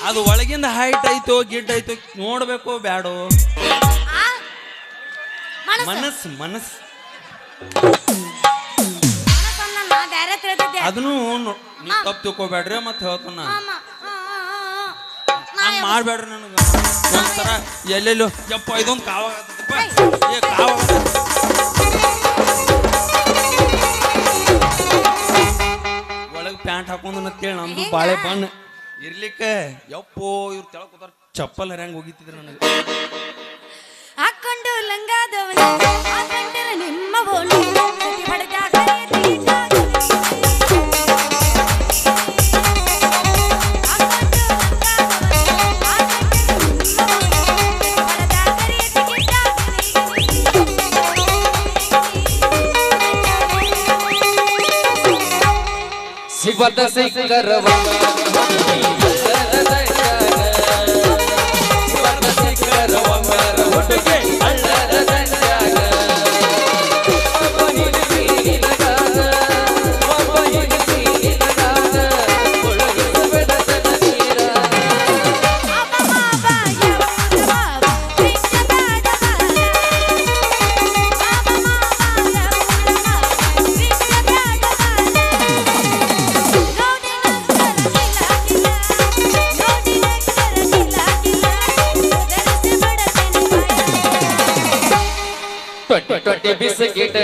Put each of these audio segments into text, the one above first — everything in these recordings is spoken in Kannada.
ಅದು ಒಳಗಿಂದ ಹೈಟ್ ಐತೋ ಗಿಡ್ ಐತೋ ನೋಡ್ಬೇಕು ಬ್ಯಾಡೋ ಮನಸ್ಸು ಮನಸ್ಸು ಅದನ್ನು ನೀವು ತಪ್ಪು ತಿಳ್ಕೊಬೇಡ್ರಿ ಮತ್ತೆ ಹೇಳ್ತಾನ ಹಂಗೆ ಮಾಡ್ಬೇಡ್ರಿ ನನಗೆ ಒಂಥರ ಎಲ್ಲೆಲ್ಲೋ ಯಪ್ಪ ಇದೊಂದು ಒಳಗೆ ಪ್ಯಾಂಟ್ ಹಾಕೊಂಡು ಅಂತೇಳಿ ನಮ್ದು ಬಾಳೆ ಬಣ್ಣ ಇರ್ಲಿಕ್ಕೆ ಯಪ್ಪೋ ಇವ್ರು ತೆಳಗ್ ಕೂತಾರ ಚಪ್ಪಲ್ ಹರ್ಯಾಂಗ ಹೋಗಿತ್ತಿದ್ರು ನನಗೆ ಹಾಕೊಂಡು ಲಂಗಾದವನ ಹಾಕೊಂಡರ ನಿಮ್ಮ ಬೋಳು ಶಿವದ ಸಿಕ್ಕರವ टोटे बिस्किट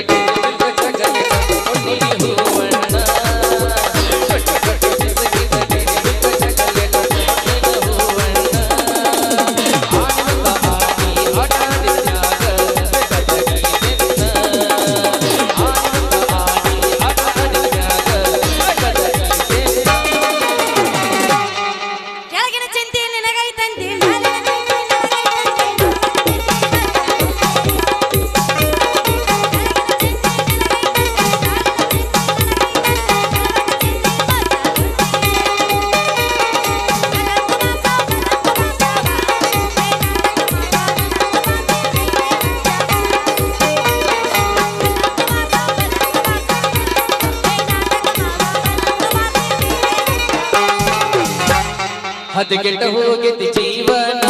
ಹದಗೆಟ್ಟ ಹೋಗಿದ್ದ ಜೀವನ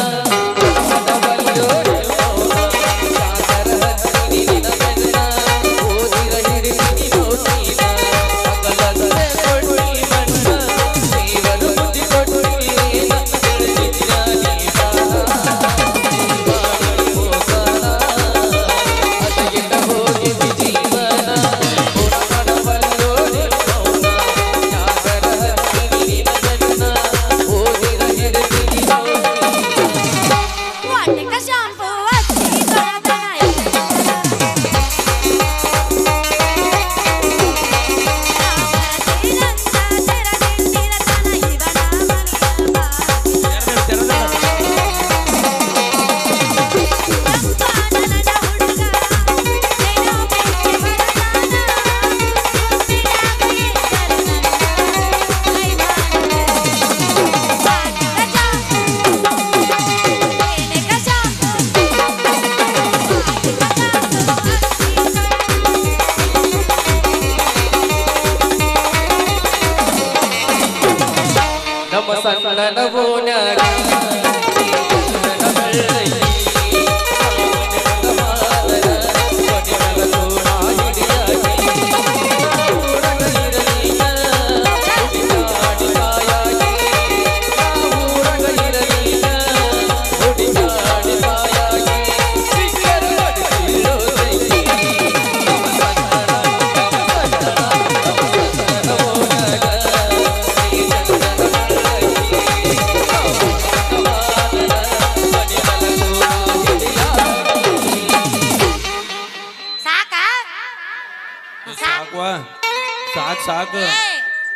ಸಾಕು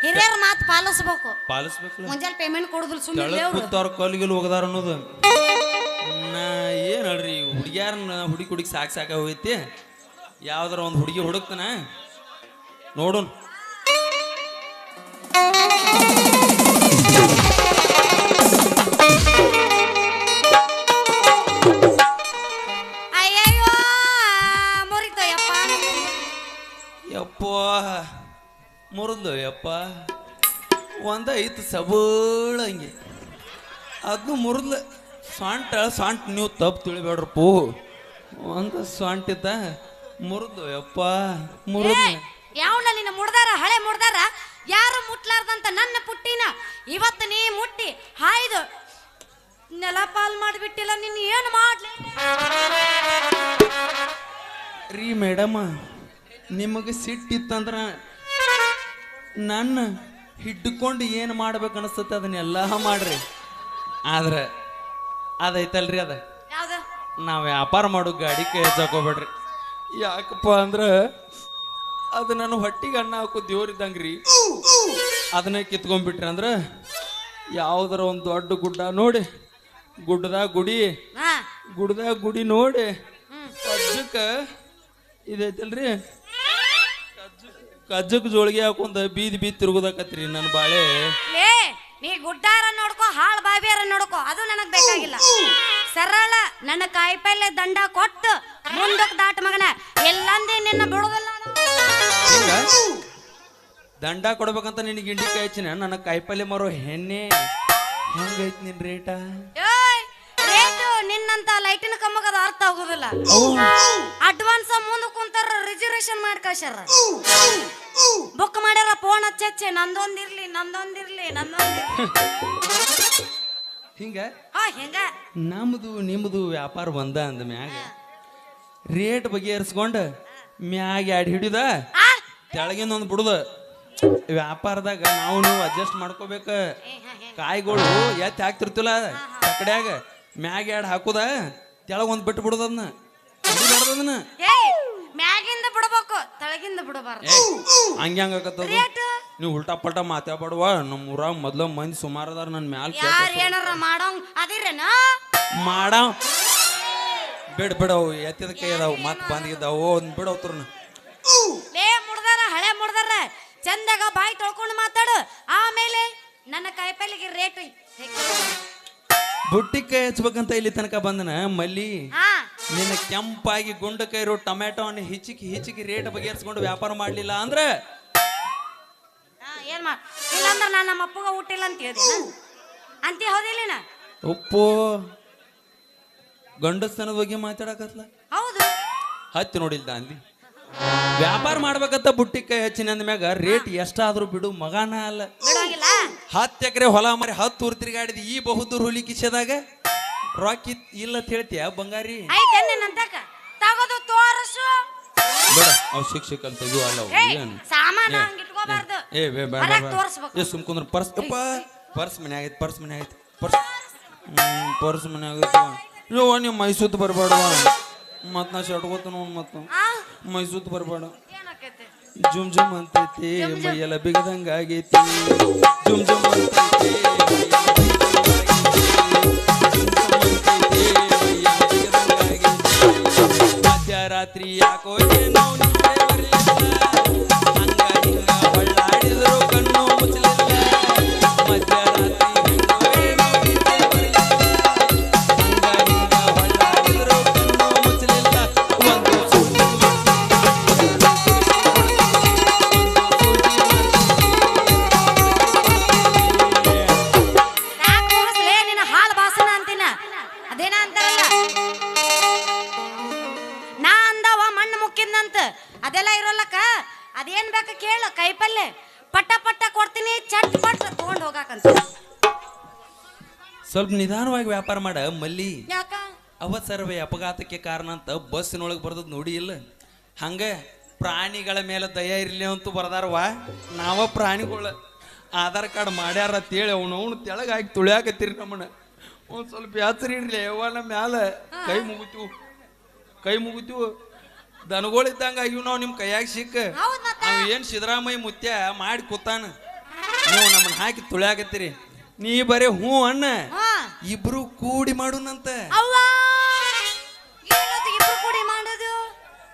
ಹಿರಿಯರ ಮಾತು ಪಾಲಿಸಬೇಕು ಮುಂಜಾನೆ ಪೇಮೆಂಟ್ ಕೊಡುದಿಲ್ಲ ಸುಮ್ಮನೆ ಕೂತಾರ ಕಲ್ಲಿಗೆ ಹೋಗದಾರ ಅನ್ನೋದು ಏನ್ ಹೇಳ್ರಿ ಹುಡುಗಿಯಾರನ್ನ ಹುಡುಗಿ ಸಾಕ ಹೋಗೈತಿ ಯಾವ್ದಾರ ಒಂದು ಹುಡುಗಿ ಹುಡುಕ್ತಾನ ನೋಡೋಣ ಯಪ್ಪ ಮುರಿದ್ಲು ಯಪ್ಪ ಒಂದ ಐತು ಸಬಳ ಹಂಗೆ ಅದನ್ನು ಮುರಿದ್ಲ ಸಾಂಟ್ ನೀವು ತಪ್ಪು ತಿಳಿಬೇಡ್ರಪ್ಪು ಒಂದು ಸಾಂಟಿದ್ದ ಮುರಿದು ಯಪ್ಪ ಮುರಿದ್ ಯಾವನ ನಿನ್ನ ಮುಡ್ದಾರ ಹಳೆ ಮುಡ್ದಾರ ಯಾರು ಮುಟ್ಲಾರ್ದಂತ ನನ್ನ ಪುಟ್ಟಿನ ಇವತ್ತು ನೀ ಮುಟ್ಟಿ ಹಾಯ್ದು ನೆಲ ಪಾಲ್ ಮಾಡಿಬಿಟ್ಟಿಲ್ಲ ನಿನ್ನ ಏನು ಮಾಡ್ಲಿ ರೀ ಮೇಡಮ್ ನಿಮಗೆ ಸಿಟ್ಟಿತ್ತಂದ್ರ ನನ್ನ ಹಿಡ್ಕೊಂಡು ಏನು ಮಾಡ್ಬೇಕು ಅನಿಸ್ತತೆ ಅದನ್ನೆಲ್ಲ ಮಾಡ್ರಿ ಆದ್ರೆ ಅದೈತಲ್ರಿ ಅದ ಯಾವ್ದು ನಾವು ವ್ಯಾಪಾರ ಮಾಡೋ ಗಾಡಿ ಕೈ ಹಚ್ಚಾಕೋಬೇಡ್ರಿ ಯಾಕಪ್ಪ ಅಂದ್ರೆ ಅದು ನನ್ನ ಹೊಟ್ಟಿಗೆ ಅನ್ನ ಹಾಕೋ ದೇವ್ರಿದ್ದಂಗೆ ರೀ ಅದನ್ನೇ ಕಿತ್ಕೊಂಡ್ಬಿಟ್ರಿ ಅಂದ್ರೆ ಯಾವುದರ ಒಂದು ದೊಡ್ಡ ಗುಡ್ಡ ನೋಡಿ ಗುಡ್ಡದಾಗ ಗುಡಿ ನೋಡಿ ಕಜ್ಜಕ್ಕೆ ಇದೈತಲ್ರಿ ಕಜ್ಜಕ್ಕೆ ಜೋಳಿಗೆ ಹಾಕೊಂಡ ಬೀದಿ ತಿರುಗುದಾಕತ್ರಿ ನನ್ನ ಬಾಳೆ ನೀ ಗುಡ್ಡಾರ ನೋಡ್ಕೋ ಹಾಳು ಬಾವಿಯಾರ ನೋಡ್ಕೋ ಅದು ನನಗ್ ಬೇಕಾಗಿಲ್ಲ ಸರಳ ನನ್ನ ಕಾಯಿಪಲ್ಲೆ ದಂಡ ಕೊಟ್ಟು ಮುಂದಕ್ಕೆ ದಾಟ ಮಗನ ಎಲ್ಲಂದೇ ನಿನ್ನ ಬಿಡುದಿಲ್ಲ ಹಿಂಗ ದಂಡ ಕೊಡ್ಬೇಕಂತ ನಿನಗೆ ಇಂಡಿಕಾಯಿ ಹಚ್ಚಿನ ನನ್ನ ಕಾಯಿಪಲ್ಲೆ ಮಾರೋ ಹೆಣ್ಣೆ ಹೆಂಗೈತಿ ನಿನ್ ರೇಟ ರೇಟು ನಿನ್ನಂತ ಲೈಟಿನ ಕಮ್ಮಗದ ಅರ್ಥ ಆಗುದಿಲ್ಲ ಅಡ್ವಾನ್ಸ್ ಮುಂದೆ ಕುಂತಾರ ರಿಸರ್ವೇಶನ್ ಮಾಡಿ ಕಳ್ಸ್ಯಾರ ಬುಕ್ ಮಾಡ್ಯಾರ ಫೋನ್ ಹಚ್ಚೆ ನಂದೊಂದಿರ್ಲಿ ಹಿಂಗ ಹೆಂಗ ನಮ್ದು ನಿಮ್ದು ವ್ಯಾಪಾರ ಬಂದ ಅಂದ ಮ್ಯಾಗ ರೇಟ್ ಬಗೆಹರಿಸ್ಕೊಂಡ ಮ್ಯಾಗ ಎರಡು ಹಿಡಿದ ತೆಳಗಿಂದ ಒಂದು ಬಿಡುದ ವ್ಯಾಪಾರದಾಗ ನಾವು ನೀವು ಅಡ್ಜಸ್ಟ್ ಮಾಡ್ಕೋಬೇಕ ಕಾಯಿಗಳು ಎತ್ತಿ ಹಾಕ್ತಿರ್ತಿಲ್ಲ ತಕಡ್ಯಾಗ ಮ್ಯಾಗ ಎರಡು ಹಾಕುದ ತೆಳಗ ಒಂದು ಬಿಟ್ಟು ಬಿಡುದನ್ನ ಹಿಡಿಬಾರ್ದನ್ನ ಮ್ಯಾಗಿಂದ ಬಿಡಬೇಕು ತಳಗಿಂದ ಬಿಡಬಾರ್ದು ಹಂಗ್ಯಾಂಗತ್ತದ ನೀವು ಉಲ್ಟಾ ಪಲ್ಟಾ ಮಾತಾಡ್ಬಾಡುವ ನಮ್ಮ ಊರಾಗ ಮೊದ್ಲ ಮಂದಿ ಸುಮಾರು ಅದಾರ ನನ್ನ ಮ್ಯಾಲ ಯಾರು ಏನಾರ ಮಾಡೋಂಗ್ ಅದಿರೇನ ಮಾಡಾವ್ ಬಿಡವು ಎತ್ತಿದ ಕೈ ಅದಾವು ಮತ್ ಬಂದಿದ್ದಾವು ಒಂದು ಬಿಡವ್ತ್ರನ ಮುಡ್ದಾರ ಹಳೆ ಮುಡ್ದಾರ ಚಂದಾಗ ಬಾಯಿ ತೊಳ್ಕೊಂಡು ಮಾತಾಡು ಆಮೇಲೆ ನನ್ನ ಕಾಯಿಪಲ್ಲೆಗೆ ರೇಟ್ ಬುಟ್ಟಿ ಕೈ ಹಚ್ಬೇಕಂತ ಇಲ್ಲಿ ತನಕ ಬಂದನ ಮಲ್ಲಿ ನಿನ್ನ ಕೆಂಪಾಗಿ ಗುಂಡ ಕೈರು ಟೊಮ್ಯಾಟೊ ಹಣ್ಣು ಹಿಚಿಕಿ ರೇಟ್ ಬಗೆಹರಿಸ್ಕೊಂಡು ವ್ಯಾಪಾರ ಮಾಡ್ಲಿಲ್ಲ ಅಂದ್ರೆ ಏನ್ ಇಲ್ಲಾಂದ್ರ ನಾನು ನಮ್ಮ ಅಪ್ಪಗ ಊಟಿಲ್ಲ ಅಂತ ಹೇಳಿದೆ ಅಂತ ಹೌದಿಲ್ಲ ಉಪ್ಪು ಗಂಡಸ್ತನದ ಬಗ್ಗೆ ಮಾತಾಡಕತ್ಲ ಹೌದು ಹತ್ತಿ ನೋಡಿಲ್ದ ಅಲ್ಲಿ ವ್ಯಾಪಾರ ಮಾಡ್ಬೇಕಂತ ಬುಟ್ಟಿ ಕೈ ಹಚ್ಚಿನ ಅಂದ್ಮ್ಯಾಗ ರೇಟ್ ಎಷ್ಟಾದ್ರೂ ಬಿಡು ಮಗಾನ ಅಲ್ಲ 10 ಎಕರೆ ಹೊಲ ಮಾರಿ 10 ಊರ್ ತಿರುಗಾಡಿದ ಈ ಬಹುದೂರ್ ಹುಲಿ ಕಿಶದಾಗ ರಾಕಿ ಇಲ್ಲ ಅಂತ ಹೇಳ್ತೀಯ ಬಂಗಾರಿ ತಗೋದು ತೋರಿಸು ಬೇಡ ಅವ್ ಶಿಕ್ಷಕ ಅಂತ ಇದು ಅಲ್ಲ ಸುಮ್ಕುಂದ್ರ ಪರ್ಸ್ ಮನೆ ಆಗೈತಿ ಪರ್ಸ್ ಮನೆ ಆಗೈತಿ ಯೋ ನೀವು ಮೈಸೂತ್ ಬರ್ಬೇಡವ ಮತ್ ನಾ ಶಟ್ಕೋತ ನೋಡ್ ಮತ್ತ ಮೈಸೂತ್ ಬರ್ಬೇಡ ಜುಮ್ ಅಂತೈತಿ ಮೈಯೆಲ್ಲ ಬಿಗದಂಗ ಆಗೈತಿ ಜುಮ್ ಅಂತೈತಿ ಮಧ್ಯರಾತ್ರಿ ಯಾಕೋ ಏನೋ ಹಂಗ ಹೊಳ್ಳಾಡಿದ್ರು ಕಣ್ಣು ಮುಚ್ಚಲಿಲ್ಲ ಮಧ್ಯರಾತ್ರಿ ಹೊಳ್ಳಾಡಿದ್ರು ಕಣ್ಣು ಮುಚ್ಚಲಿಲ್ಲ ಒಂದು ನಿನ್ನ ಹಾಳು ಭಾಷಣ ಅಂತಿನ ಅದೇನ ಅಂತಾರಲ್ಲ ನಾ ಅಂದವ ಮಣ್ಣು ಮುಕ್ಕಿದ್ನಂತ ಅದೆಲ್ಲ ಇರೋಲ್ಲಕ್ಕ ಅದೇನ್ ಬೇಕ ಕೇಳು ಕೈಪಲ್ಲೆ ಪಟ್ಟ ಕೊಡ್ತೀನಿ ಚಟ್ ಪಟ್ ತಗೊಂಡ್ ಹೋಗಾಕಂತ ಸ್ವಲ್ಪ ನಿಧಾನವಾಗಿ ವ್ಯಾಪಾರ ಮಾಡ ಮಲ್ಲಿ ಯಾಕ ಅವಸರವೇ ಅಪಘಾತಕ್ಕೆ ಕಾರಣ ಅಂತ ಬಸ್ಸಿನೊಳಗೆ ಬರ್ದದ್ ನೋಡಿ ಇಲ್ಲ ಹಂಗ ಪ್ರಾಣಿಗಳ ಮೇಲೆ ದಯ ಇರ್ಲಿ ಅಂತೂ ಬರ್ದಾರವಾ ನಾವ ಪ್ರಾಣಿಗಳ ಆಧಾರ್ ಕಾರ್ಡ್ ಮಾಡ್ಯಾರ ಅಂತೇಳಿ ಅವನು ತೆಳಗ ಹಾಕಿ ತುಳಿಯಾಕತ್ತೀರಿ ನಮ್ಮನ್ನ ಒಂದ್ ಸ್ವಲ್ಪ ಯಾತ್ರೆ ಇಡ್ಲಿ ಅವನ ಮ್ಯಾಲ ಕೈ ಮುಗಿತೀವು ದನಗಳಿದ್ದಂಗ ಆಗಿವ್ ನಾವು ನಿಮ್ ಕೈಯಾಗ ಸಿಕ್ಕ ನಾವ್ ಏನ್ ಸಿದ್ದರಾಮಯ್ಯ ಮುತ್ಯ ಮಾಡಿ ಕೂತಾನ ನೀವು ನಮ್ಮನ್ನ ಹಾಕಿ ತುಳಿಯಾಕತ್ತೀರಿ ನೀ ಬರೇ ಹೂ ಅಣ್ಣ ಇಬ್ರು ಕೂಡಿ ಮಾಡುನಂತ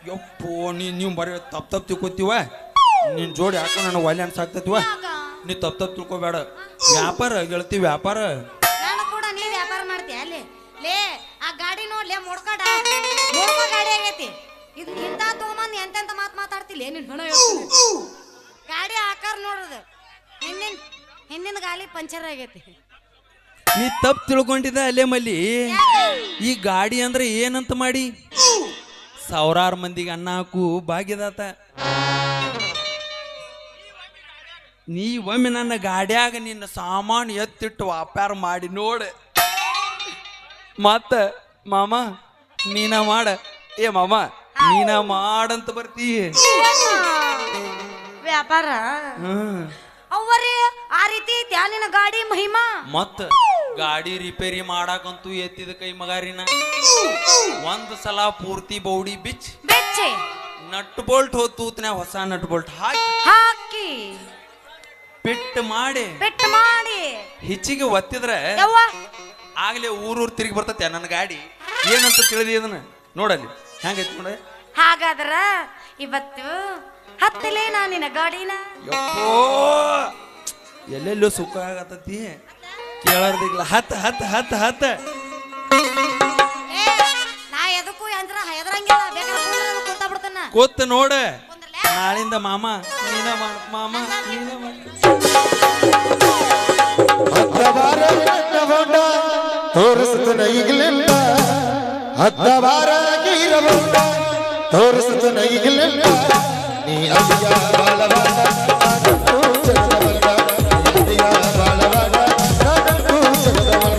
ಯಪ್ಪೋ ನೀವು ಬರೀ ತಪ್ಪ ತಿಳ್ಕೊತೀವ ನಿನ್ ಜೋಡಿ ಹಾಕೋ ನನ್ನ ಒಲೆ ಅನ್ಸಾಕ್ತತಿವ ನೀ ತಪ್ಪ ತಿಳ್ಕೊಬೇಡ ವ್ಯಾಪಾರ ಗೆಳತಿ ವ್ಯಾಪಾರ ನಾನು ಕೂಡ ನೀ ವ್ಯಾಪಾರ ಮಾಡ್ತೀಯ ಅಲ್ಲಿ ಲೇ ಆ ಗಾಡಿ ನೋಡ್ಲೇ ಮುಡ್ಕೋ ಗಾಡಿ ಆಗೈತಿ ಇದು ಇಂತ ತಗೊಂಬಂದ್ ಎಂತೆಂತ ಮಾತಾಡ್ತಿಲ್ಲ ನಿನ್ ಹಣ ಗಾಡಿ ಆಕಾರ ನೋಡುದು ಹಿಂದಿನ ಗಾಲಿ ಪಂಚರ್ ಆಗೈತಿ ನೀ ತಪ್ಪು ತಿಳ್ಕೊಂಡಿದ್ದ ಅಲ್ಲೇ ಮಲ್ಲಿ. ಈ ಗಾಡಿ ಅಂದ್ರೆ ಏನಂತ ಮಾಡಿ ಸಾವಿರಾರು ಮಂದಿಗೆ ಅನ್ನ ಹಾಕು ಭಾಗ್ಯದಾತ. ನೀ ಒಮ್ಮೆ ನನ್ನ ಗಾಡ್ಯಾಗ ನಿನ್ನ ಸಾಮಾನು ಎತ್ತಿಟ್ಟು ವ್ಯಾಪಾರ ಮಾಡಿ ನೋಡ. ಮತ್ತ ಮಾಮ ನೀನ ಮಾಡ, ಏ ಮಾಮ ನೀನ ಮಾಡಂತ ಬರ್ತೀ. ವ್ಯಾಪಾರ ಅವ್ವರೇ ಆ ರೀತಿ ಐತ್ಯಾ ನಿನ್ನ ಗಾಡಿ ಮಹಿಮಾ? ಮತ್ತ ಗಾಡಿ ರಿಪೇರಿ ಮಾಡಾಕಂತೂ ಎತ್ತಿದ ಕೈ ಮಗಾರಿನ ಒಂದ್ ಸಲ ಪೂರ್ತಿ ಬೌಡಿ ಬೆಚ್ಚಿ ನಟ್ ಬೋಲ್ಟ್ ಹೋತೂತ್ನ್ಯಾಗ ಹೊಸ ನಟ್ ಬೋಲ್ಟ್ ಹಾಕಿ ಪೆಟ್ಟು ಮಾಡಿ ಹಿಚ್ಚಿಗೆ ಒತ್ತಿದ್ರೆ ಯವ್ವ ಆಗ್ಲೇ ಊರೂರ್ ತಿರುಗಿ ಬರ್ತೈತೆ ನನ್ನ ಗಾಡಿ. ಏನಂತ ತಿಳಿದಿ ಅದನ್ನ ನೋಡಲ್ಲಿ ಹೆಂಗೈತಿ ನೋಡ. ಹಾಗಾದ್ರ ಇವತ್ತು ಹತ್ತಲೇ ನಾ ನಿನ್ನ ಗಾಡಿನ. ಯಪ್ಪೋ ಎಲ್ಲೆಲ್ಲೋ ಸುಖ ಆಗತತಿ ಕೇಳಾರ್ದಿಗ್ಲ. ಹತ್ತ ಹತ್ತ ಹತ್ತ ಹತ್ತ ನಾ ಎದಕ್ಕೂ ಹೆದರಂಗಿಲ್ಲ. ಬೇಕಾದ್ರೆ ಕೂತ ಬಿಡ್ತಾನ. ಕೂತ್ ನೋಡ. ನಾಳಿಂದ ಮಾಮ ನೀನ ಮಾಡ, ಮಾಮ ನೀನ ಮಾಡ. ತೋರಿಸ್ತನ ಈಗಲಿಲ್ಲ, ಹತ್ತ ಬಾರ ಗೀರಬಂಡ ತೋರಿಸ್ತನ ಈಗಲಿಲ್ಲ. ನೀ ಅಯ್ಯ ಬಾಳವಾಡ ನಾನಂತೂ ಜಗದವಲ್ಲ, ಅಯ್ಯ ಬಾಳವಾಡ ನಾನಂತೂ ಜಗದವಲ್ಲ.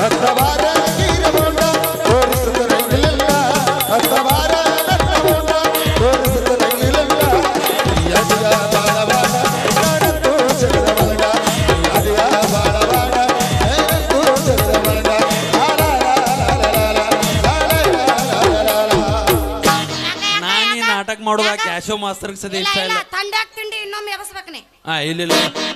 ಹತ್ತ ಬಾರ ಗೀರಬಂಡ ತೋರಿಸ್ತನ ಈಗಲಿಲ್ಲ, ಹತ್ತ ಬಾರ ನನ್ನ ಬಂಡ ತೋರಿಸ್ತನ ಈಗಲಿಲ್ಲ. ನೀ ಅಯ್ಯ ಬಾಳವಾಡ ನಾನಂತೂ ಜಗದವಲ್ಲ, ಅಯ್ಯ ಬಾಳವಾಡ ನಾನಂತೂ ಜಗದವಲ್ಲ. ನಾನೀ ನಾಟಕ ಮಾಡೋದ ಕ್ಯಾಶೋ ಮಾಸ್ತರ್ಗೆ ಸದಿ ಇಷ್ಟ ಇಲ್ಲ. ತಂಡ್ಯಾಕ್ ತಿಂಡಿ ಇನ್ನೊಮ್ಮೆ ಎಬಸ್ಬೇಕನೆ. ಇಲ್ಲ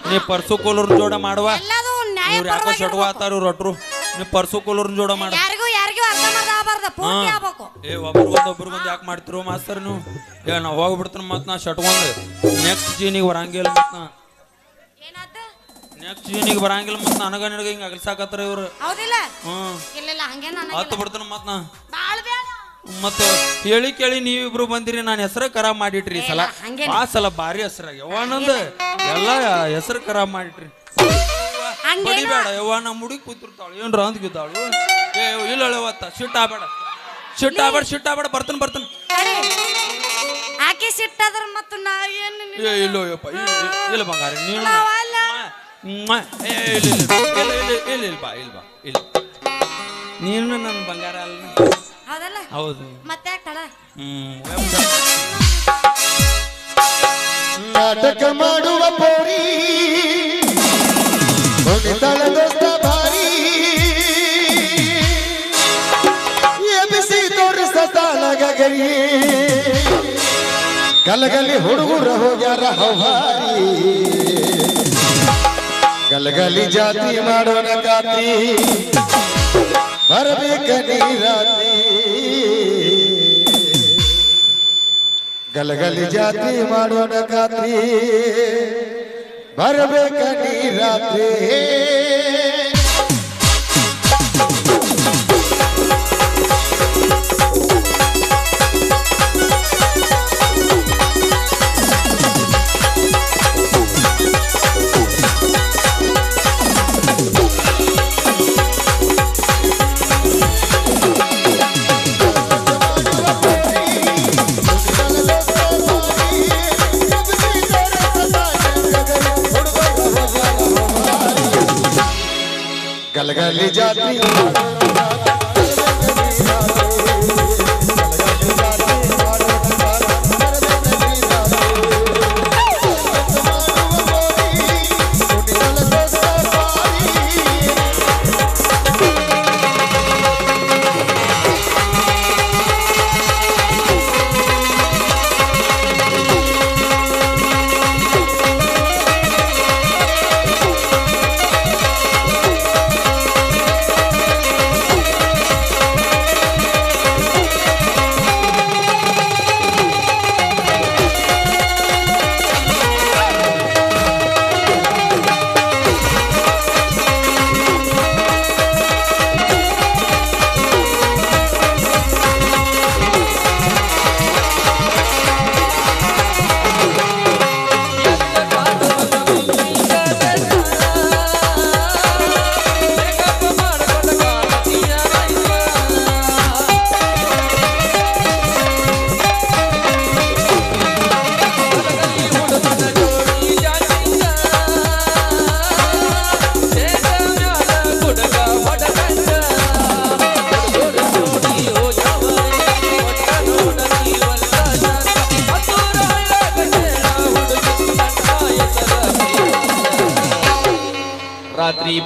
ನೀ ಪರ್ಸು ಕೋಲೂರ್ ಜೋಡ ಮಾಡುವ. ಎಲ್ಲದೂ ನ್ಯಾಯ ಇವ್ರು ಯಾಕೋ ಶಟ್ವ ಆತಾರು ರೊಟ್ರು. ನೀ ಪರ್ಸು ಕೋಲೂರ್ ಜೋಡ ಮಾಡ. ಯಾರಿಗೂ ಅರ್ಧ ಮರ್ಧ ಆಗಬಾರ್ದ, ಪೂರ್ತಿ ಆಗ್ಬೇಕು. ಏ ಒಬ್ರಿಗೊಂದು ಯಾಕೆ ಮಾಡ್ತಿರೋ ಮಾಸ್ತರ್ ನೀವು? ಏ ನಾ ಹೋಗ್ಬಿಡ್ತಾನ ಮತ್ ನಾ ಶಟ್ಕೊಂಡ್ ನೆಕ್ಸ್ಟ್ ಜೀನಿಗೆ ಬರಂಗಿಲ್ಲ. ಮತ್ ನಾ ಏನಾದ ನೆಕ್ಸ್ಟ್ ಜೀನಿಗೆ ಬರಂಗಿಲ್ಲ. ಮತ್ ನನಗ ನಿನಗ ಹಿಂಗ ಅಗಲ್ಸಾಕತ್ತಾರ ಇವ್ರು. ಹೌದಿಲ್ಲ? ಹ್ಮ್ ಇಲ್ಲ ಹಂಗೇನ ಹತ್ತು ಬಿಡ್ತಾನ ಮತ್ ನಾ. ಬಾಳ ಬೇಡ. ಮತ್ತ ಹೇಳಿ ಕೇಳಿ ನೀವಿಬ್ರು ಬಂದಿರಿ. ನಾನು ಹೆಸರು ಖರಾಬ್ ಮಾಡಿಟ್ರಿ ಈ ಸಲ. ಹಂಗೇನ? ಆ ಸಲ ಭಾರಿ ಹೆಸರಾಗ ಯವ್ವಾನಂದ ಎಲ್ಲ ಹೆಸರು ಖರಾಬ್ ಮಾಡಿಟ್ರಿ. ಬಡಿಬೇಡ ಯವ್ವ, ನಮ್ಮ ಹುಡುಗಿ ಕೂತಿರ್ತಾಳು ಏನ್ರ ಅಂದ್ಗಿದ್ದಾಳು. ಏ ಇಲ್ಲ ಅವತ್ತ ಸಿಟ್ಟಾಬೇಡ ಬರ್ತಾನ. ಆಕೆ ಸಿಟ್ಟಾದ್ರ ಮತ್ತ ನಾ ಏನು ಏ ಇಲ್ಲೋ ಯಪ್ಪ ಇಲ್ಲ ಬಂಗಾರ ನೀನು ನಾವಲ್ಲ. ಇಲ್ಬಾ ನೀನು ನನ್ನ ಬಂಗಾರ ಅಲ್ಲ. ಹೌದಲ್ಲ? ಹೌದು. ಮತ್ತೆ ತಡ ನಾಟಕ ಮಾಡುವ ಪೋರಿ ಹೊಡಿತಾಳ ದೋಸ್ತ ಭಾರಿ, ಎಬಿಸಿ ತೋರಿಸ್ತಾಳ ಗಗರಿ, ಗಲಗಲಿ ಹುಡುಗರ ಹೋಗ್ಯಾರ ಹವಾರಿ, ಗಲಗಲಿ ಜಾತಿ ಮಾಡೋಣ ಗಾತಿ ಬರಬೇಕ ನೀರಾತಿ, ಗಲಗಲಿ ಜಾತಿ ಮಾಡೋಣ ಗಾತಿ ಬರಬೇಕ ನೀರಾತ್ರಿ. ಗಲಗಲಿ ಜಾತಿ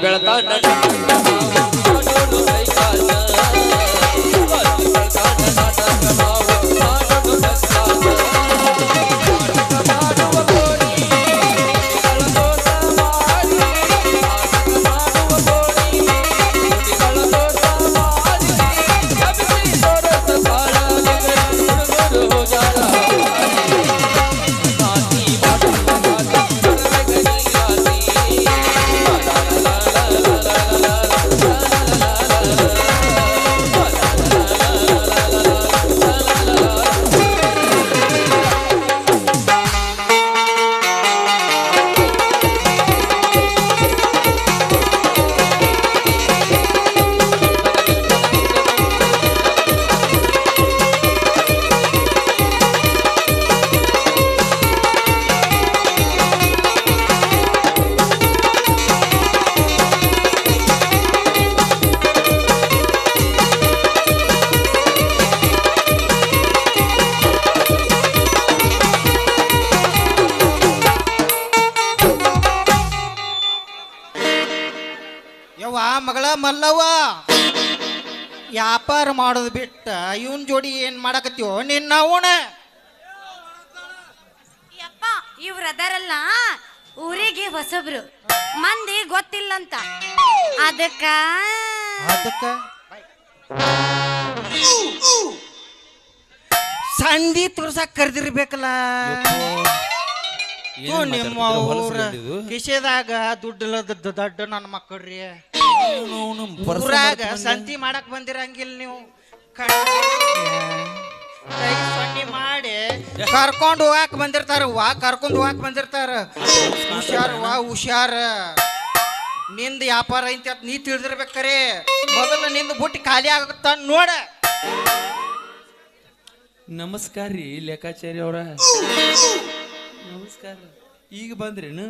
ಬೆಳತಾನ ಮಾಡೋನು ಕೈಕಾಲ ಬೆಳತಾನ ನಾಟಕ ಮಾಡೋನು ಕೈಕಾಲ ಮಾಡುವ ಗೋಡಿ ಕಳದೋಟ ಮಾಡಿ ನಾಟಕ ಮಾಡುವ ಗೋಡಿ ಕಳದೋಟ ಮಾಡಿ ಕಬಿಸಿ ತೋರಸ ಕಾಲ ಹುಡುಗರು ಹೋಗಾರ ನಾತಿ ಯವ್ವ ಮಗಳ ಮಲ್ಲವ್ವ ವ್ಯಾಪಾರ ಮಾಡೋದು ಬಿಟ್ಟ ಇವನ್ ಜೋಡಿ ಏನ್ ಮಾಡಕತ್ತೀವೋ ನಿನ್ನ ಅವಣ ಯಪ್ಪ ಇವ್ರ ಅದರಲ್ಲ ಊರಿಗೆ ಹೊಸಬ್ರು ಮಂದಿ ಗೊತ್ತಿಲ್ಲಂತ ಅದಕ್ಕ ಅದಕ್ಕ ಸಂಧಿ ತುರ್ಸಕ್ ಕರೆದಿರ್ಬೇಕಲ್ಲ ನಿಮ್ಮ ಊರ ಕಿಶೆದಾಗ ದುಡ್ಡಿಲ್ಲದ ದೊಡ್ಡ ನನ್ನ ಮಕ್ಕಳ್ರಿ ಊರಾಗ ಸಂತಿ ಮಾಡಕ್ ಬಂದಿರಂಗಿಲ್ಲ ನೀವು ಕೈ ಸೊನ್ನೆ ಮಾಡಿ ಕರ್ಕೊಂಡು ಹೋಗಾಕ್ ಬಂದಿರ್ತಾರ ಕರ್ಕೊಂಡು ಹೋಗಾಕ್ ಬಂದಿರ್ತಾರ ಹುಷಾರ ನಿಂದ ವ್ಯಾಪಾರ ಐತಿ ಅಂತ ನೀ ತಿಳಿದಿರ್ಬೇಕರೆ ಮೊದಲು ನಿಂದ ಬುಟ್ಟಿ ಖಾಲಿ ಆಗುತ್ತ ನೋಡ. ನಮಸ್ಕಾರ ರೀ ಲೆಕ್ಕಾಚಾರಿ ಅವ್ರ. ನಮಸ್ಕಾರ. ಈಗ ಬಂದ್ರೇನು?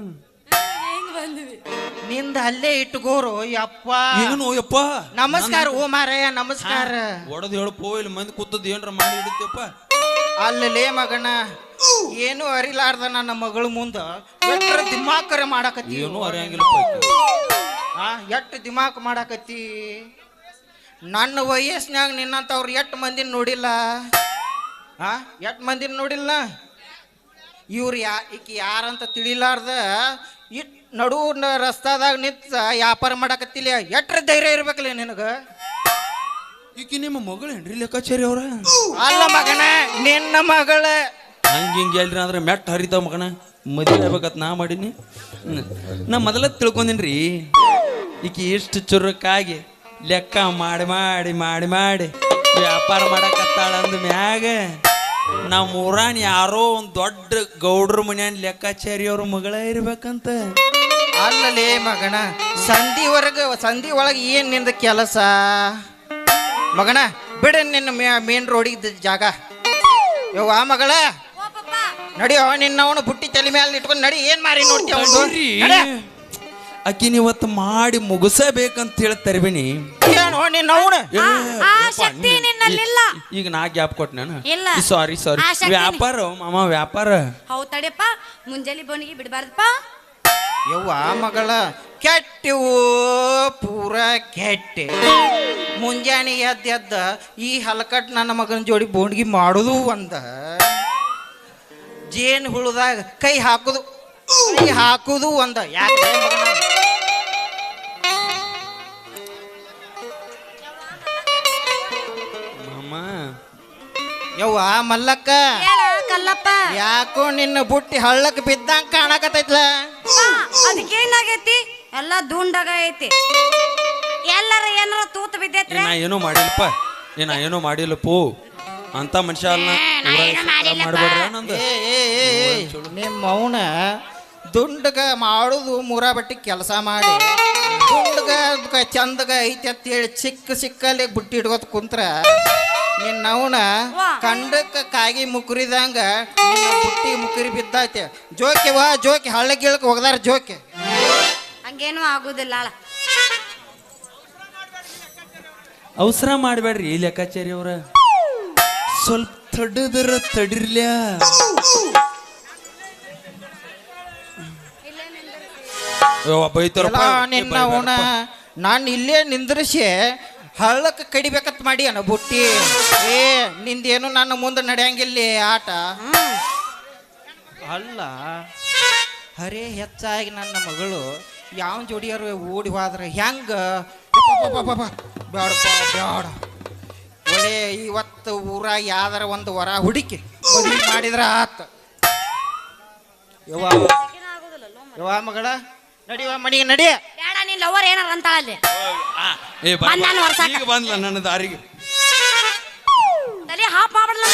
ನಿಂದ ಅಲ್ಲೇ ಇಟ್ಟುಗೋರು ಯಪ್ಪ. ಏನು ಯಪ್ಪ? ನಮಸ್ಕಾರ ಓ ಮಾರಯ್ಯ ನಮಸ್ಕಾರ. ಒಡದ್ ಹೇಳಪ್ಪೋ ಇಲ್ಲಿ ಮಂದಿ ಕೂತದ್ ಏನ್ರ ಮಾಡಿ ಹಿಡಿತಪ್ಪ. ಅಲ್ಲಲೇ ಮಗನ ಏನು ಅರಿಲಾರ್ದ ನನ್ನ ಮಗಳ ಮುಂದ ಎಟ್ರ ದಿಮಾಕರ ಮಾಡಾಕತ್ತಿ. ಏನು ಅರಿಯಂಗಿಲ್ಲಪ್ಪ. ಎಟ್ಟು ದಿಮಾಕ್ ಮಾಡಾಕತ್ತಿ. ನನ್ನ ವಯಸ್ಸಿನಾಗ ನಿನ್ನಂತವ್ರು ಎಟ್ಟು ಮಂದಿನ ನೋಡಿಲ್ಲ. ಎಟ್ಟು ಮಂದಿನ ನೋಡಿಲ್ಲ. ಇವ್ರು ಈಕಿ ಯಾರಂತ ತಿಳಿಲಾರ್ದ ಇಟ್ ನಡು ರಸ್ತಾದಾಗ ನಿಂತ ವ್ಯಾಪಾರ ಮಾಡಾಕತ್ತಿಲ್ಲ. ಎಟ್ರ ಧೈರ್ಯ ಇರ್ಬೇಕಲ್ಲ ನಿನಗ. ಈಕಿ ನಿಮ್ಮ ಮಗಳೇನ್ರಿ ಲೆಕ್ಕಾಚಾರಿ ಅವ್ರ? ಅಲ್ಲ ಮಗನ ನಿನ್ನ ಮಗಳ. ಹಿಂಗೆ ಹೇಳ್ರಿ ಅಂದ್ರೆ ಮೆಟ್ಟ ಹರಿತಾವ ಮಗನ. ಮದುವೆ ಆಗ್ಬೇಕತ್ ನಾ ಮಾಡೀನಿ. ನಾ ಮೊದಲ ತಿಳ್ಕೊಂದಿನ್ರಿ ಈಕಿ ಇಷ್ಟು ಚುರುಕಾಗಿ ಲೆಕ್ಕ ಮಾಡಿ ಮಾಡಿ ಮಾಡಿ ಮಾಡಿ ವ್ಯಾಪಾರ ಮಾಡಕತ್ತಾಳ ಅಂದ ಮ್ಯಾಗ ನಮ್ಮ ಊರಾನ್ ಯಾರೋ ಒಂದು ದೊಡ್ಡ ಗೌಡ್ರ ಮನ್ಯಾನ ಲೆಕ್ಕಾಚಾರಿ ಅವ್ರ ಮಗಳ ಇರ್ಬೇಕಂತ. ಅಲ್ಲಲೇ ಮಗನ ಸಂಧಿ ಒಳಗೆ ಏನ್ ನಿಂದ ಕೆಲಸ ಮಗನ? ಬಿಡ ನಿನ್ನ ಮೇನ್ ರೋಡಿಗೆ ಜಾಗ. ಯವ್ವ ಮಗಳ ನಡಿಯೋ ನಿನ್ನವನು ಬುಟ್ಟಿ ತಲೆ ಮೇಲೆ ಇಟ್ಕೊಂಡು ನಡಿ. ಏನ್ ಮಾರಿ ನೋಡ್ತೀವಿ ಅಕ್ಕಿ ನೀವತ್ತು ಮಾಡಿ ಮುಗಿಸಬೇಕಂತ ಹೇಳಿ ತರ್ಬಿನಿ. ಏನೋ ನಿನ್ನವನು ಶಕ್ತಿ ನಿನ್ನಲ್ಲಿಲ್ಲ. ಈಗ ನಾ ಗ್ಯಾಪ್ ಕೊಟ್ಟು ನಾನು ಇಲ್ಲ. ಸಾರಿ ಆ ಶಕ್ತಿ ವ್ಯಾಪಾರ ಮಾಮ ವ್ಯಾಪಾರ. ಹೌದ್ ತಡೆಯಪ್ಪ, ಮುಂಜಾನೆ ಬೋನಿಗೆ ಬಿಡಬಾರ್ದಪ್ಪ. ಯವ್ವ ಮಗಳ ಕೆಟ್ಟಿವು ಪೂರ ಕೆಟ್ಟೆ. ಮುಂಜಾನೆ ಎದ್ದ ಈ ಹಲಕಟ್ ನನ್ನ ಮಗನ ಜೋಡಿ ಬೋಂಡ್ಗಿ ಮಾಡೋದು ಒಂದ. ಜೇನು ಹುಳುದಾಗ ಕೈ ಹಾಕುದು ಒಂದ. ಯಾಕೆ ಮಗನ? ಮಾಮ ಯವ್ವ ಮಲ್ಲಕ್ಕ ಕಲ್ಲಪ್ಪ ಯಾಕೋ ನಿನ್ನ ಬುಟ್ಟಿ ಹಳ್ಳಕ್ ಬಿದ್ದಂಗ ಕಾಣಕತ್ತೈತ್ಲ. ಅದಕ್ಕೇನಾಗೈತಿ? ಎಲ್ಲ ದುಂಡಾಗ ಐತಿ. ಎಲ್ಲರ ಏನಾರ ತೂತ್ ಬಿದ್ದೈತ್ರಿ. ನಾ ಏನೂ ಮಾಡಿಲ್ಲಪ್ಪ. ನಾ ಏನೂ ಮಾಡಿಲ್ಲಪ್ಪು. ಅಂತ ಮನುಷ್ಯ ಅಲ್ಲ. ಮಾಡ್ಬೇಡ್ರ ನಂದು. ನಿಮ್ಮ ಮೌನ ದುಂಡಗ ಮಾಡುದು ಮೂರ ಬಟ್ಟಿ ಕೆಲಸ ಮಾಡಿ ದುಂಡಗ ಚಂದಗ ಐತಿ ಅಂತೇಳಿ ಸಿಕ್ಕಲ್ಲಿ ಬುಟ್ಟಿ ಇಟ್ಕೋತ ಕುಂತ್ರ ನಿನ್ನವನ ಕಂಡಕ್ಕ ಕಾಗಿ ಮುಕುರಿದಂಗ ಬುಟ್ಟಿ ಮುಕುರಿ ಬಿದ್ದೈತೆ. ಜೋಕಿ ಹಳ್ಳ ಗೀಳಕ್ ಹೋಗದಾರ ಜೋಕಿ. ಹಂಗೇನು ಆಗುದಿಲ್ಲ. ಅವಸರ ಮಾಡಬೇಡ್ರಿ ಲೆಕ್ಕಾಚಾರಿ ಅವ್ರ. ಸ್ವಲ್ಪ ತಡದ್ರ ತಡಿರ್ಲ್ಯಾ. ಬೈತಾರಪ್ಪ ನಿನ್ನ ಅವನ ನಾನು ಇಲ್ಲೇ ನಿಂದ್ರಿಸಿ ಹಳ್ಳಕ್ಕೆ ಕಡಿಬೇಕತ್ ಮಾಡಿ ಅನ್ನ ಬುಟ್ಟಿ ಏ ನಿಂದೇನು ನನ್ನ ಮುಂದೆ ನಡೆಯಂಗಿಲ್ಲ ಆಟ ಅಲ್ಲ ಹರೇ ಹೆಚ್ಚಾಗಿ ನನ್ನ ಮಗಳು ಯಾವ ಜೋಡಿಯರು ಓಡಿ ಹೋದ್ರೆ ಹೆಂಗ ಬೇಡಪ್ಪ ಬೇಡ ಒಳ್ಳೆ ಇವತ್ತು ಊರಾಗ ಯಾವ್ದಾರ ಒಂದು ವರ ಹುಡುಕಿ ಮದುವೆ ಮಾಡಿದ್ರ ಆತ ಯವ್ವ ಮಗಳ ನಡಿವ ಮಣಿಗೆ ನಡಿ ಬೇಡ ನೀನ್ ಲವರ್ ಏನಾರ ಅಂತಾಳಲ್ಲಿ ಬಂದಾನ ವರ್ಷಾಕ. ಈಗ ಬಂದ್ಲ ನನ್ನ ದಾರಿಗೆ ತಲೆ ಹಾಪ್ ಮಾಡ್ಬಿಡ್ಲ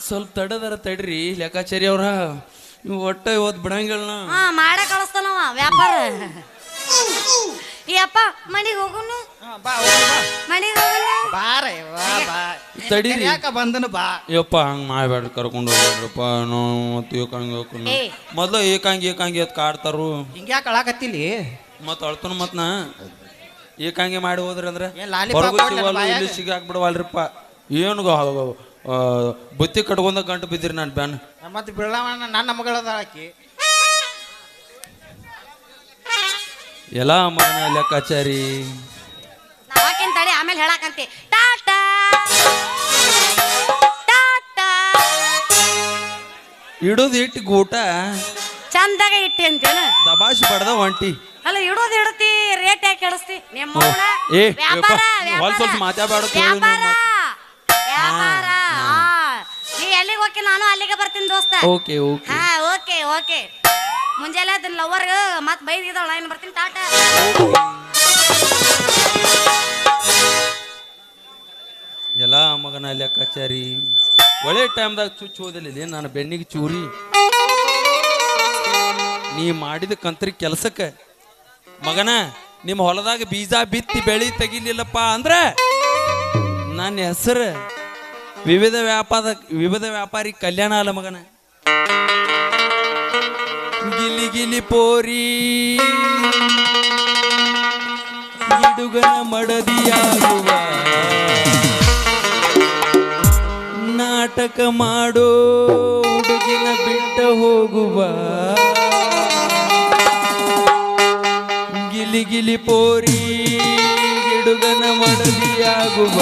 ಸ್ವಲ್ಪ ತಡದರ ತಡ್ರಿ ಲೆಕ್ಕಾಚಾರಿ ಅವ್ರ ಇವ್ ಒಟ್ಟ ಇವತ್ತು ಬಿಡಂಗಿಲ್ಲ ಹಾ ಮಾಡೇ ಕಳಿಸ್ತಾನವ ವ್ಯಾಪಾರ ಈ ಅಪ್ಪ ಮನಿಗೆ ಹೋಗುನು ಬಾ ಹೋಗು ಬಾ. ಮನಿಗೆ ಹೋಗುನು ಬಾರ ಬಾ ತಡೀರಿ. ಯಾಕ ಬಂದನು ಬಾ ಯಪ್ಪ ಹಂಗೆ ಮಾಡ್ಬೇಡ ಕರ್ಕೊಂಡು ಹೋಗ್ರಪ್ಪ ನಾವು ಮತ್ತೆ ಏಕಾಂಗಿ ಹೋಗ್ಕೊಂಡು ಏ. ಮೊದಲು ಏಕಾಂಗಿ ಅತ್ ಕಾಡ್ತಾರು ಹಿಂಗ್ಯಾಕ ಅಳಾಕತ್ತಿಲಿ ಮತ್ತೆ ಅಳ್ತಾನ ಮತ್ ನಾ ಏಕಾಂಗಿ ಮಾಡಿ ಹೋದ್ರಿ ಅಂದ್ರೆ ಏನ್ ಲಾಲಿಪಾಪ್ ಹೊರಗೂ ಕೊಡ್ಲಿ ಸಿಗವಲ್ಲು, ಬಾಯಾಗ? ಇಲ್ಲಿ ಸಿಗಾಕ್ಬಿಡವಲ್ರಿಪ್ಪ ಏನು ಬುತ್ತಿ ಕಟ್ಕೊಂಡ ಗಂಟು ಬಿದ್ದಿರಿ ನಾನು ಬ್ಯಾನ್ ಮತ್ತೆ ಬೀಳವಣ್ಣ ನನ್ನ ಮಗಳದ ಆಕಿ ಎಲ್ಲ ಮಗನ ಲೆಕ್ಕಾಚಾರಿ ನಾವಾಕಿನ್ ತಡಿ ಆಮೇಲೆ ಹೇಳಾಕಂತಿ ಟಾಟಾ ಟಾಟಾ ಇಡೋದು ಇಟ್ಟು ಗೂಟ ಚಂದಾಗ ಇಟ್ಟಿ ಅಂತೇನ ದಬಾಶಿ ಬಡ್ದ ಒಂಟಿ ಅಲ್ಲ ಇಡೋದು ಇಡತಿ ರೇಟ್ ಯಾಕೆ ಕೆಡಿಸ್ತಿ ನಿಮ್ಮ ಅವ್ನ? ಏ, ವ್ಯಾಪಾರ ಯಪ್ಪ, ಹೊಲ್ಸ್ ಹೊಲ್ಸ್ ಮಾತಾಡ್ಬೇಡ ತೋಳು ನೀವು ವ್ಯಾಪಾರ ಮತ್ತೆ. ವ್ಯಾಪಾರ ನೀ ಎಲ್ಲಿಗೆ ಹೋಗಿ ನಾನು ಅಲ್ಲಿಗೆ ಬರ್ತೀನಿ ದೋಸ್ತ ಓಕೆ ಓಕೆ ಹಾ ಓಕೆ ಓಕೆ ಮುಂಜಾನೆ ಅದನ್ನ ಲವರ್ ಮತ್ ಬೈದಿದ್ದಾಳ ನಾನು ಬರ್ತೀನಿ ಟಾಟಾ ಎಲ್ಲ ಮಗನ ಲೆಕ್ಕಾಚಾರಿ ಒಳ್ಳೆ ಟೈಮ್ದಾಗ ಚುಚ್ಚು ಹೋದಿಲ್ಲ ನಾನು ಬೆನ್ನಿಗೆ ಚೂರಿ ನೀ ಮಾಡಿದ ಕಂತ್ರಿ ಕೆಲ್ಸಕ್ಕೆ ಮಗನ ನಿಮ್ಮ ಹೊಲದಾಗ ಬೀಜ ಬಿತ್ತಿ ಬೆಳಿ ತೆಗಿಲಿಲ್ಲಪ್ಪ ಅಂದ್ರೆ ನನ್ನ ಹೆಸರು ವಿವಿಧ ವ್ಯಾಪಾರಿ ಕಲ್ಯಾಣ ಅಲ್ಲ ಮಗನ ಗಿಲಿ ಗಿಲಿ ಪೋರಿ ಗಿಡುಗನ ಮಡದಿಯಾಗುವ ನಾಟಕ ಮಾಡೋ ಹುಡುಗಿನ ಬಿಟ್ಟ ಹೋಗುವ ಗಿಲಿ ಗಿಲಿ ಪೋರಿ ಗಿಡುಗನ ಮಡದಿಯಾಗುವ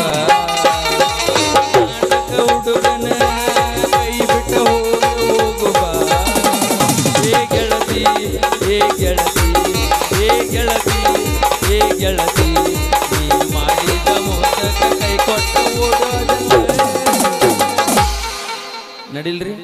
ನಾಟಕ ಹುಡುಗನ ಕೈ ಬಿಟ್ಟ ಹೋಗುವ ಏ ಗೆಳತಿ ಏ ಗೆಳತಿ ಏ ಗೆಳತಿ ಏ ಗೆಳತಿ ನೀ ಮಾಡಿದ ಮೋಸಕ ಕೈ ಕೊಟ್ಟ ಓಡೋದಲ್ಲ ನಡಿಲ್ರಿ